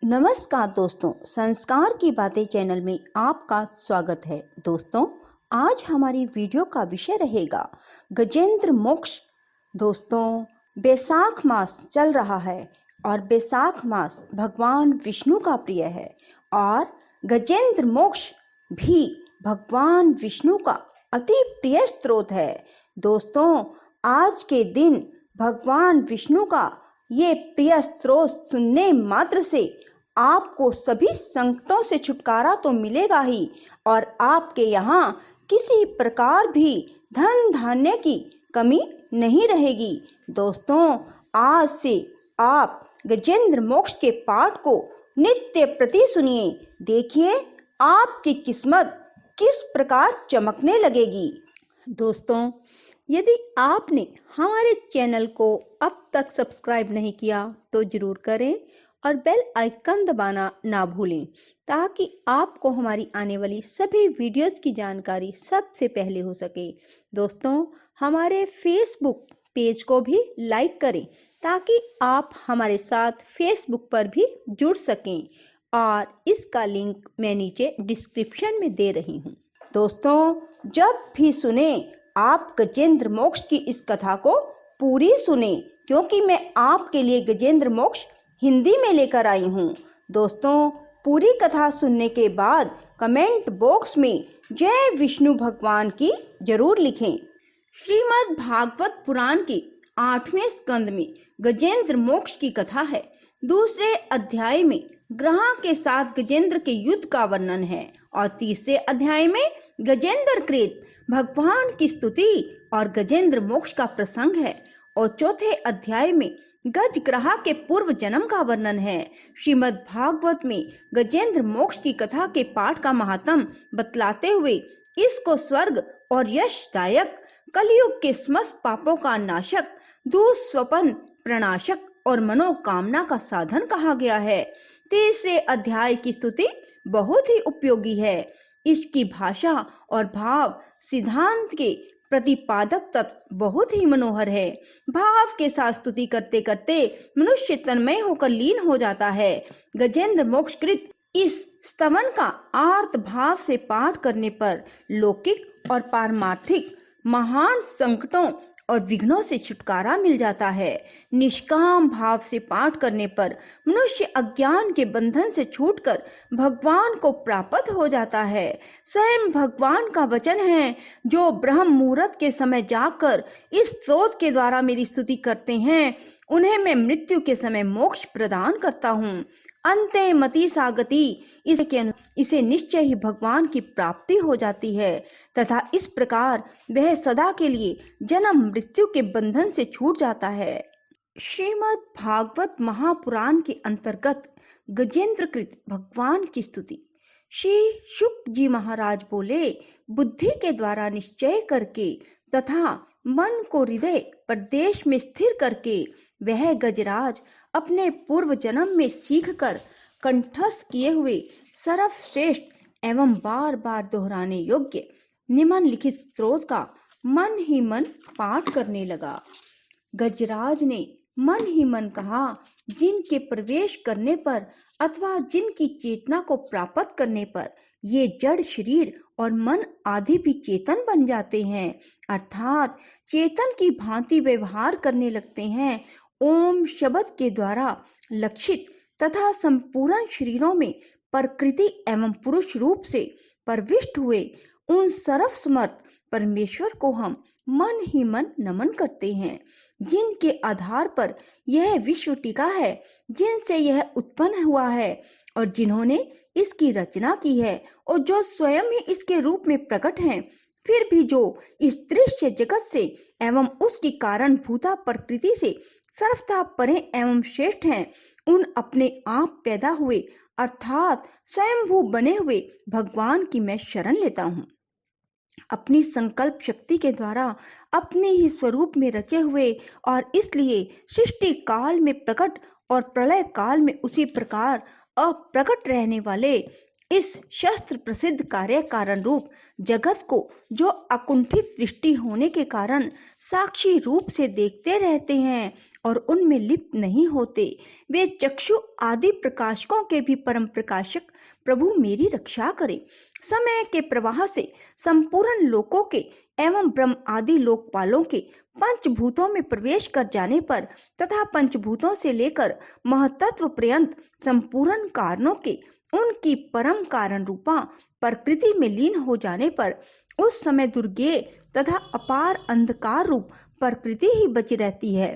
नमस्कार दोस्तों, संस्कार की बातें चैनल में आपका स्वागत है। दोस्तों, आज हमारी वीडियो का विषय रहेगा गजेंद्र मोक्ष। दोस्तों, बैसाख मास चल रहा है और बैसाख मास भगवान विष्णु का प्रिय है और गजेंद्र मोक्ष भी भगवान विष्णु का अति प्रिय स्रोत है। दोस्तों, आज के दिन भगवान विष्णु का ये प्रिय स्रोत सुनने मात्र से आपको सभी संकटों से छुटकारा तो मिलेगा ही और आपके यहाँ किसी प्रकार भी धन धान्य की कमी नहीं रहेगी। दोस्तों, आज से आप गजेंद्र मोक्ष के पाठ को नित्य प्रति सुनिए। देखिए आपकी किस्मत किस प्रकार चमकने लगेगी। दोस्तों, यदि आपने हमारे चैनल को अब तक सब्सक्राइब नहीं किया तो जरूर करें और बेल आइकन दबाना ना भूलें ताकि आपको हमारी आने वाली सभी वीडियोस की जानकारी सबसे पहले हो सके। दोस्तों, हमारे फेसबुक पेज को भी लाइक करें ताकि आप हमारे साथ फेसबुक पर भी जुड़ सकें और इसका लिंक मैं नीचे डिस्क्रिप्शन में दे रही हूँ। दोस्तों, जब भी सुने आप गजेंद्र मोक्ष की इस कथा को पूरी सुने क्योंकि मैं आपके लिए गजेंद्र मोक्ष हिंदी में लेकर आई हूँ। दोस्तों, पूरी कथा सुनने के बाद कमेंट बॉक्स में जय विष्णु भगवान की जरूर लिखें। श्रीमद् भागवत पुराण के 8वें स्कंद में गजेंद्र मोक्ष की कथा है। दूसरे अध्याय में ग्रह के साथ गजेंद्र के युद्ध का वर्णन है और तीसरे अध्याय में गजेंद्र कृत भगवान की स्तुति और गजेंद्र मोक्ष का प्रसंग है और चौथे अध्याय में गज ग्रह के पूर्व जन्म का वर्णन है। श्रीमद् भागवत में गजेंद्र मोक्ष की कथा के पाठ का महात्म बतलाते हुए इसको स्वर्ग और यशदायक, कलयुग के समस्त पापों का नाशक, दुस्वप्न प्रणाशक और मनोकामना का साधन कहा गया है। तीसरे अध्याय की स्तुति बहुत ही उपयोगी है। इसकी भाषा और भाव सिद्धांत के प्रतिपादक तत्व बहुत ही मनोहर है। भाव के साथ स्तुति करते करते मनुष्य तन्मय होकर लीन हो जाता है। गजेंद्र मोक्ष कृत इस स्तवन का आर्त भाव से पाठ करने पर लौकिक और पारमार्थिक महान संकटों और विघ्नों से छुटकारा मिल जाता है। निष्काम भाव से पाठ करने पर मनुष्य अज्ञान के बंधन से छूटकर भगवान को प्राप्त हो जाता है। स्वयं भगवान का वचन है, जो ब्रह्म मुहूर्त के समय जाकर इस स्रोत के द्वारा मेरी स्तुति करते हैं उन्हें मैं मृत्यु के समय मोक्ष प्रदान करता हूँ। अंते मति सागति, इसे निश्चय ही भगवान की प्राप्ति हो जाती है तथा इस प्रकार वह सदा के लिए जन्म मृत्यु के बंधन से छूट जाता है। श्रीमद् भागवत महापुराण के अंतर्गत गजेंद्र कृत भगवान की स्तुति। श्री शुक जी महाराज बोले, बुद्धि के द्वारा निश्चय करके तथा मन को हृदय प्रदेश में स्थिर करके वह गजराज अपने पूर्व जन्म में सीखकर कंठस्थ किए हुए सर्वश्रेष्ठ एवं बार बार दोहराने योग्य निम्नलिखित स्त्रोत का मन ही मन पाठ करने लगा। गजराज ने मन ही मन कहा, जिनके प्रवेश करने पर अथवा जिनकी चेतना को प्राप्त करने पर ये जड़ शरीर और मन आदि भी चेतन बन जाते हैं, अर्थात चेतन की भांति व्यवहार करने लगते हैं। ओम शब्द के द्वारा लक्षित तथा संपूर्ण शरीरों में प्रकृति एवं पुरुष रूप से प्रविष्ट हुए उन सर्वसमर्थ परमेश्वर को हम मन ही मन नमन करते हैं, जिनके आधार पर यह विश्व टिका है, जिनसे यह उत्पन्न हुआ है और जिन्होंने इसकी रचना की है और जो स्वयं ही इसके रूप में प्रकट हैं, फिर भी जो इस दृश्य जगत से एवं उसकी कारण भूता प्रकृति से सर्वथा परे एवं श्रेष्ठ हैं, उन अपने आप पैदा हुए अर्थात स्वयंभू बने हुए भगवान की मैं शरण लेता हूँ। अपनी संकल्प शक्ति के द्वारा अपने ही स्वरूप में रचे हुए और इसलिए सृष्टि काल में प्रकट और प्रलय काल में उसी प्रकार अप्रकट रहने वाले इस शस्त्र प्रसिद्ध कार्य कारण रूप जगत को जो अकुंठित दृष्टि होने के कारण साक्षी रूप से देखते रहते हैं और उनमें लिप्त नहीं होते, वे चक्षु आदि प्रकाशकों के भी परम प्रकाशक प्रभु मेरी रक्षा करें। समय के प्रवाह से संपूर्ण लोकों के एवं ब्रह्म आदि लोकपालों के पंचभूतों में प्रवेश कर जाने पर तथा पंचभूतों से लेकर महतत्व पर्यंत संपूर्ण कारणों के उनकी परम कारण रूपा प्रकृति में लीन हो जाने पर उस समय दुर्गेय तथा अपार अंधकार रूप प्रकृति ही बची रहती है।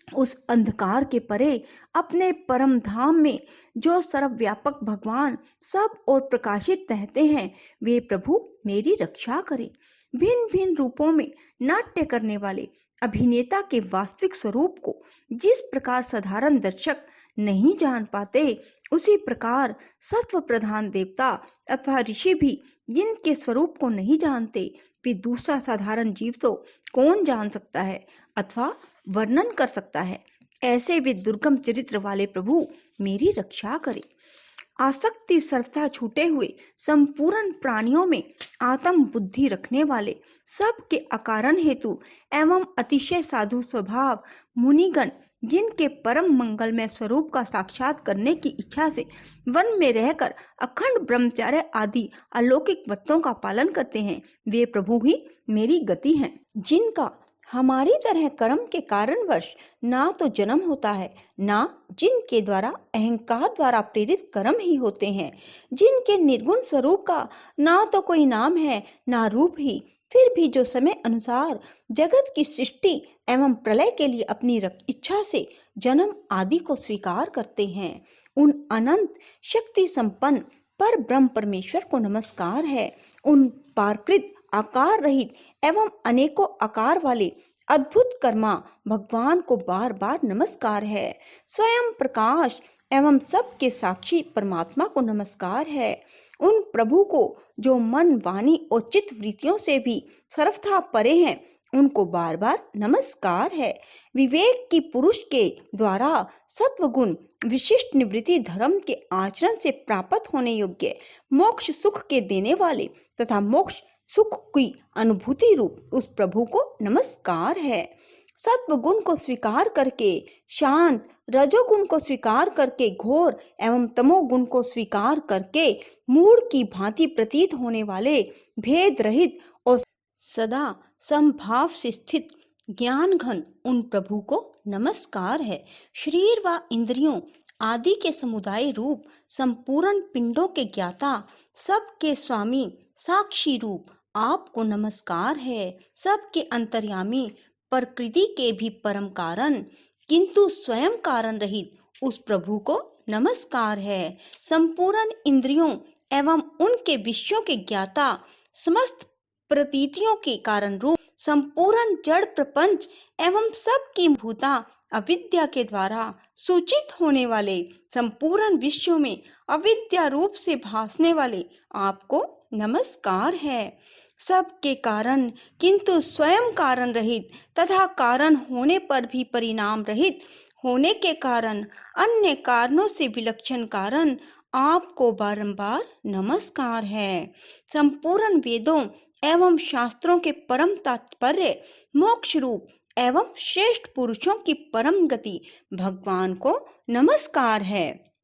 उस अंधकार के परे अपने परम धाम में जो सर्वव्यापक भगवान सब ओर प्रकाशित रहते हैं, वे प्रभु मेरी रक्षा करें। भिन्न भिन्न रूपों में नाट्य करने वाले अभिनेता के वास्तविक स्वरूप को जिस प्रकार साधारण दर्शक नहीं जान पाते, उसी प्रकार सत्व प्रधान देवता अथवा ऋषि भी जिनके स्वरूप को नहीं जानते, वे दूसरा साधारण जीव तो कौन जान सकता है अथवा वर्णन कर सकता है। ऐसे वे दुर्गम चरित्र वाले प्रभु मेरी रक्षा करें। आसक्ति सर्वथा छूटे हुए संपूर्ण प्राणियों में आत्म बुद्धि रखने वाले सबके अकारण हेतु एवं अतिशय साधु स्वभाव मुनिगण जिनके परम मंगलमय स्वरूप का साक्षात करने की इच्छा से वन में रहकर अखंड ब्रह्मचर्य आदि अलौकिक व्रतों का पालन करते हैं, वे प्रभु ही मेरी गति हैं। जिनका हमारी तरह कर्म के कारणवश ना तो जन्म होता है, ना जिनके द्वारा अहंकार द्वारा प्रेरित कर्म ही होते हैं, जिनके निर्गुण स्वरूप का ना तो कोई नाम है ना रूप ही, फिर भी जो समय अनुसार जगत की सृष्टि एवं प्रलय के लिए अपनी इच्छा से जन्म आदि को स्वीकार करते हैं, उन अनंत शक्ति संपन्न पर ब्रह्म परमेश्वर को नमस्कार है। उन पारकृत आकार रहित एवं अनेकों आकार वाले अद्भुत कर्मा भगवान को बार बार नमस्कार है। स्वयं प्रकाश एवं सबके साक्षी परमात्मा को नमस्कार है। उन प्रभु को जो मन वाणी और चित्त वृत्तियों से भी सर्वथा परे हैं, उनको बार बार नमस्कार है। विवेक की पुरुष के द्वारा सत्वगुण विशिष्ट निवृत्ति धर्म के आचरण से प्राप्त होने योग्य मोक्ष सुख के देने वाले तथा मोक्ष सुख की अनुभूति रूप उस प्रभु को नमस्कार है। सत्व गुण को स्वीकार करके शांत, रजोगुण को स्वीकार करके घोर एवं तमोगुण को स्वीकार करके मूढ़ की भांति प्रतीत होने वाले भेद रहित और सदा समभाव से स्थित ज्ञान घन उन प्रभु को नमस्कार है। शरीर व इंद्रियों आदि के समुदाय रूप संपूर्ण पिंडों के ज्ञाता, सबके स्वामी, साक्षी रूप आपको नमस्कार है। सबके अंतर्यामी, प्रकृति के भी परम कारण किंतु स्वयं कारण रहित उस प्रभु को नमस्कार है। संपूर्ण इंद्रियों एवं उनके विषयों के ज्ञाता, समस्त प्रतीतियों के कारण रूप संपूर्ण जड़ प्रपंच एवं सबकी भूता अविद्या के द्वारा सूचित होने वाले संपूर्ण विश्व में अविद्या रूप से भासने वाले आपको नमस्कार है। सबके कारण किंतु स्वयं कारण रहित तथा कारण होने पर भी परिणाम रहित होने के कारण अन्य कारणों से विलक्षण कारण आपको बारंबार नमस्कार है। संपूर्ण वेदों एवं शास्त्रों के परम तात्पर्य, मोक्ष रूप एवं श्रेष्ठ पुरुषों की परम गति भगवान को नमस्कार है।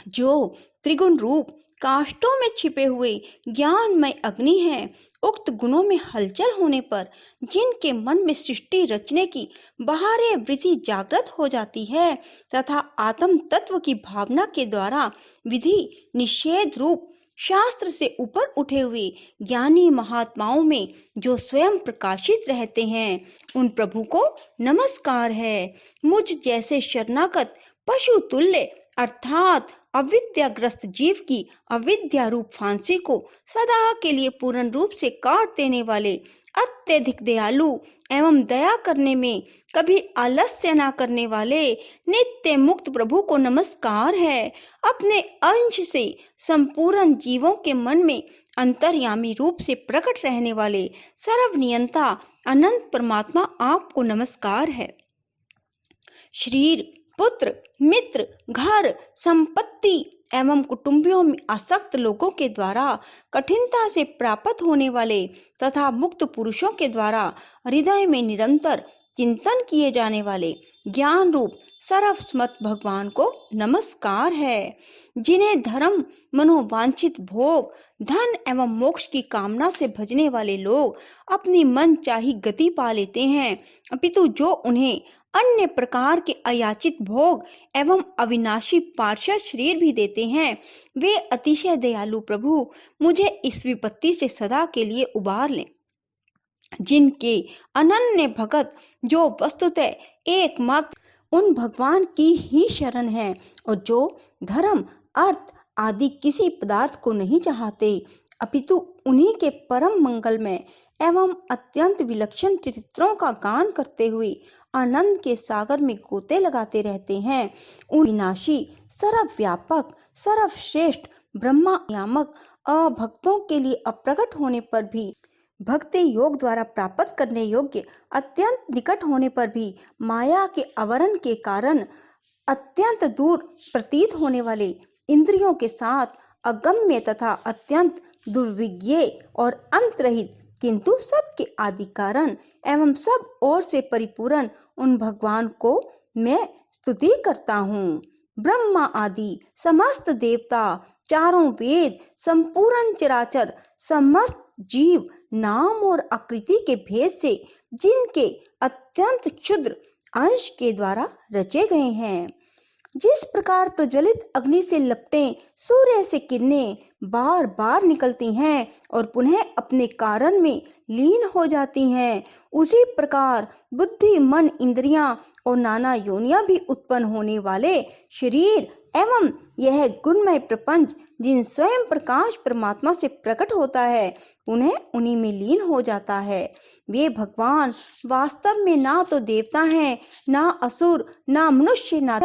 जो त्रिगुण रूप काष्ठों में छिपे हुए ज्ञानमय अग्नि है, उक्त गुणों में हलचल होने पर जिनके मन में सृष्टि रचने की बाहरी वृत्ति जागृत हो जाती है तथा आत्म तत्व की भावना के द्वारा विधि निषेध रूप शास्त्र से ऊपर उठे हुए ज्ञानी महात्माओं में जो स्वयं प्रकाशित रहते हैं, उन प्रभु को नमस्कार है। मुझ जैसे शरणागत पशु तुल्य अर्थात अविद्याग्रस्त जीव की अविद्या रूप फांसी को सदा के लिए पूर्ण रूप से काट देने वाले अत्यधिक दयालु एवं दया करने में कभी आलस्य न करने वाले नित्य मुक्त प्रभु को नमस्कार है। अपने अंश से संपूर्ण जीवों के मन में अंतर्यामी रूप से प्रकट रहने वाले सर्वनियंता अनंत परमात्मा आपको नमस्कार है। शरीर, पुत्र, मित्र, घर, संपत्ति एवं कुटुंबियों में आसक्त लोगों के द्वारा कठिनता से प्राप्त होने वाले तथा मुक्त पुरुषों के द्वारा हृदय में निरंतर चिंतन किए जाने वाले ज्ञान रूप सर्वसम्मत भगवान को नमस्कार है। जिन्हें धर्म, मनोवांछित भोग, धन एवं मोक्ष की कामना से भजने वाले लोग अपनी मन चाही गति पा लेते हैं, अपितु जो उन्हें अन्य प्रकार के अयाचित भोग एवं अविनाशी पार्षद शरीर भी देते हैं, वे अतिशय दयालु प्रभु मुझे इस विपत्ति से सदा के लिए उबार लें। जिनके अनन्य भगत जो वस्तुतः एकमात्र उन भगवान की ही शरण है और जो धर्म, अर्थ आदि किसी पदार्थ को नहीं चाहते, अपितु उन्हीं के परम मंगलमय एवं अत्यंत विलक्षण चरित्रों का गान करते हुए आनंद के सागर में गोते लगाते रहते हैं, उन विनाशी, सर्वव्यापक, सर्वश्रेष्ठ, ब्रह्मा नियामक, अभक्तों के लिए अप्रकट होने पर भी, भक्ति योग द्वारा प्राप्त करने योग्य, अत्यंत निकट होने पर भी माया के आवरण के कारण अत्यंत दूर प्रतीत होने वाले, इंद्रियों के साथ अगम्य तथा अत्यंत दुर्विज्ञ और अंतरहित, किंतु सबके आदि कारण एवं सब ओर से परिपूर्ण उन भगवान को मैं स्तुति करता हूँ। ब्रह्मा आदि समस्त देवता, चारों वेद, संपूर्ण चराचर, समस्त जीव नाम और आकृति के भेद से जिनके अत्यंत क्षुद्र अंश के द्वारा रचे गए हैं, जिस प्रकार प्रज्वलित अग्नि से लपटें सूर्य से किरणें बार बार निकलती हैं और पुनः अपने कारण में लीन हो जाती हैं, उसी प्रकार बुद्धि, मन, इंद्रियां और नाना योनियां भी उत्पन्न होने वाले शरीर एवं यह गुणमय प्रपंच जिन स्वयं प्रकाश परमात्मा से प्रकट होता है, उन्हें उन्हीं में लीन हो जाता है। वे भगवान वास्तव में ना तो देवता हैं, ना असुर, ना मनुष्य, ना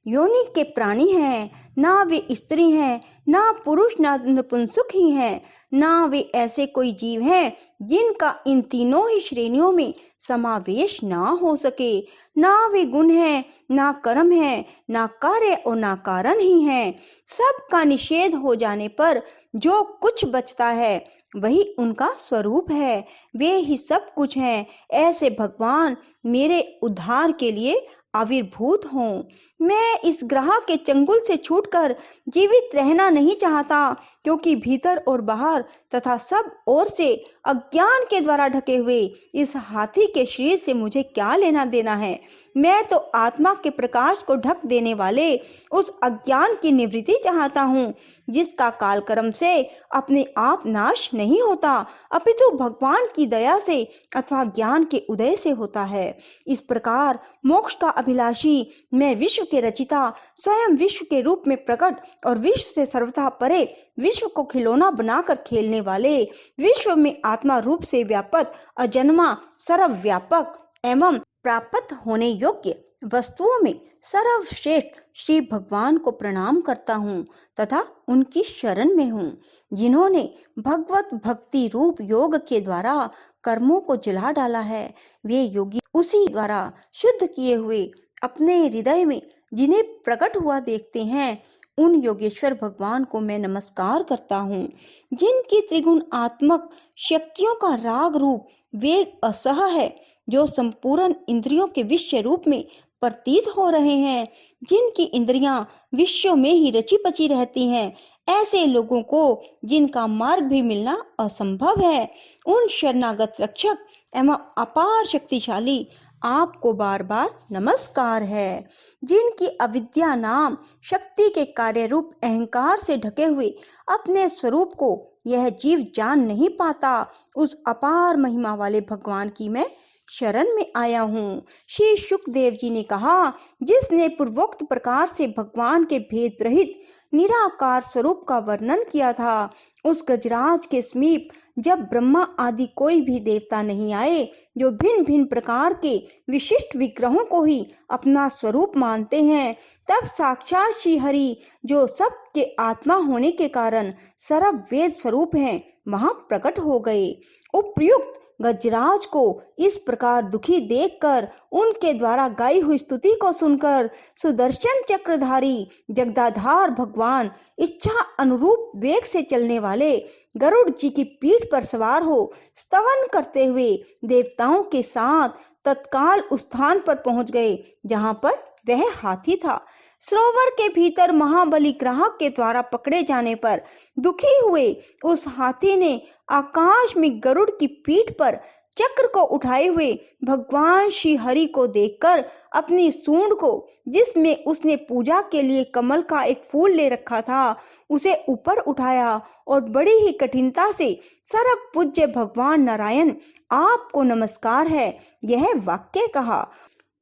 योनि के प्राणी हैं, ना वे स्त्री हैं, ना पुरुष, ना नपुंसक ही हैं, ना वे ऐसे कोई जीव हैं जिनका इन तीनों ही श्रेणियों में समावेश ना हो सके। ना वे गुण हैं, ना कर्म है, ना कार्य और ना कारण ही हैं। सब का निषेध हो जाने पर जो कुछ बचता है वही उनका स्वरूप है, वे ही सब कुछ हैं। ऐसे भगवान मेरे उद्धार के लिए आविर्भूत हों। मैं इस ग्रह के चंगुल से छूटकर जीवित रहना नहीं चाहता, क्योंकि भीतर और बाहर तथा सब ओर से अज्ञान के द्वारा ढके हुए इस हाथी के शरीर से मुझे क्या लेना देना है। मैं तो आत्मा के प्रकाश को ढक देने वाले उस अज्ञान की निवृत्ति चाहता हूँ, जिसका कालक्रम से अपने आप नाश नहीं होता, अपितु भगवान की दया से अथवा ज्ञान के उदय से होता है। इस प्रकार मोक्ष का अभिलाषी मैं, विश्व के रचिता, स्वयं विश्व के रूप में प्रकट और विश्व से सर्वथा परे, विश्व को खिलौना बनाकर खेलने वाले, विश्व में आत्मा रूप से व्यापक, अजन्मा, सर्वव्यापक एवं प्राप्त होने योग्य वस्तुओं में सर्वश्रेष्ठ श्री भगवान को प्रणाम करता हूँ तथा उनकी शरण में हूँ, जिन्होंने भगवत भक्ति रूप योग के द्वारा कर्मों को जला डाला है। वे योगी उसी द्वारा शुद्ध किए हुए अपने हृदय में जिन्हें प्रकट हुआ देखते हैं, उन योगेश्वर भगवान को मैं नमस्कार करता हूँ, जिनकी त्रिगुण आत्मक शक्तियों का राग रूप वेग असह है, जो संपूर्ण इंद्रियों के विषय रूप में प्रतीत हो रहे हैं, जिनकी इंद्रियां विषयों में ही रची पची रहती हैं। ऐसे लोगों को जिनका मार्ग भी मिलना असंभव है, उन शरणागत रक्षक एवं अपार शक्तिशाली आपको बार बार नमस्कार है, जिनकी अविद्या नाम शक्ति के कार्य रूप अहंकार से ढके हुए अपने स्वरूप को यह जीव जान नहीं पाता, उस अपार महिमा वाले भगवान की मैं शरण में आया हूँ। श्री शुकदेव जी ने कहा, जिसने पूर्वोक्त प्रकार से भगवान के भेद रहित निराकार स्वरूप का वर्णन किया था, उस गजराज के समीप जब ब्रह्मा आदि कोई भी देवता नहीं आए, जो भिन्न भिन्न प्रकार के विशिष्ट विग्रहों को ही अपना स्वरूप मानते हैं, तब साक्षात श्री हरि, जो सब के आत्मा होने के कारण सर्व वेद स्वरूप हैं, वहां प्रकट हो गए। उपयुक्त गजराज को इस प्रकार दुखी देखकर उनके द्वारा गाई हुई स्तुति को सुनकर सुदर्शन चक्रधारी जगदाधार भगवान इच्छा अनुरूप वेग से चलने वाले गरुड़ जी की पीठ पर सवार हो स्तवन करते हुए देवताओं के साथ तत्काल उस स्थान पर पहुंच गए जहां पर वह हाथी था। सरोवर के भीतर महाबली ग्राहक के द्वारा पकड़े जाने पर दुखी हुए उस हाथी ने आकाश में गरुड़ की पीठ पर चक्र को उठाए हुए भगवान श्री हरि को देखकर अपनी सूंड को, जिसमें उसने पूजा के लिए कमल का एक फूल ले रखा था, उसे ऊपर उठाया और बड़ी ही कठिनता से सर्व पूज्य भगवान नारायण आपको नमस्कार है, यह वाक्य कहा।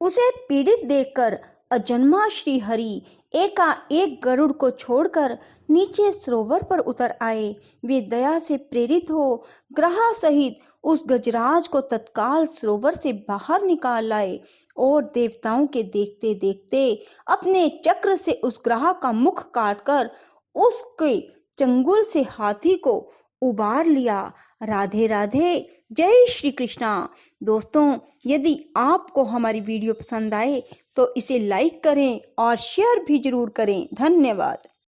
उसे पीड़ित देखकर अजन्मा श्री हरि एकाएक गरुड़ को छोड़कर नीचे सरोवर पर उतर आए। वे दया से प्रेरित हो ग्रह सहित उस गजराज को तत्काल सरोवर से बाहर निकाल लाए और देवताओं के देखते देखते अपने चक्र से उस ग्रह का मुख काटकर उसके चंगुल से हाथी को उबार लिया। राधे राधे, जय श्री कृष्णा। दोस्तों, यदि आपको हमारी वीडियो पसंद आए तो इसे लाइक करें और शेयर भी जरूर करें। धन्यवाद।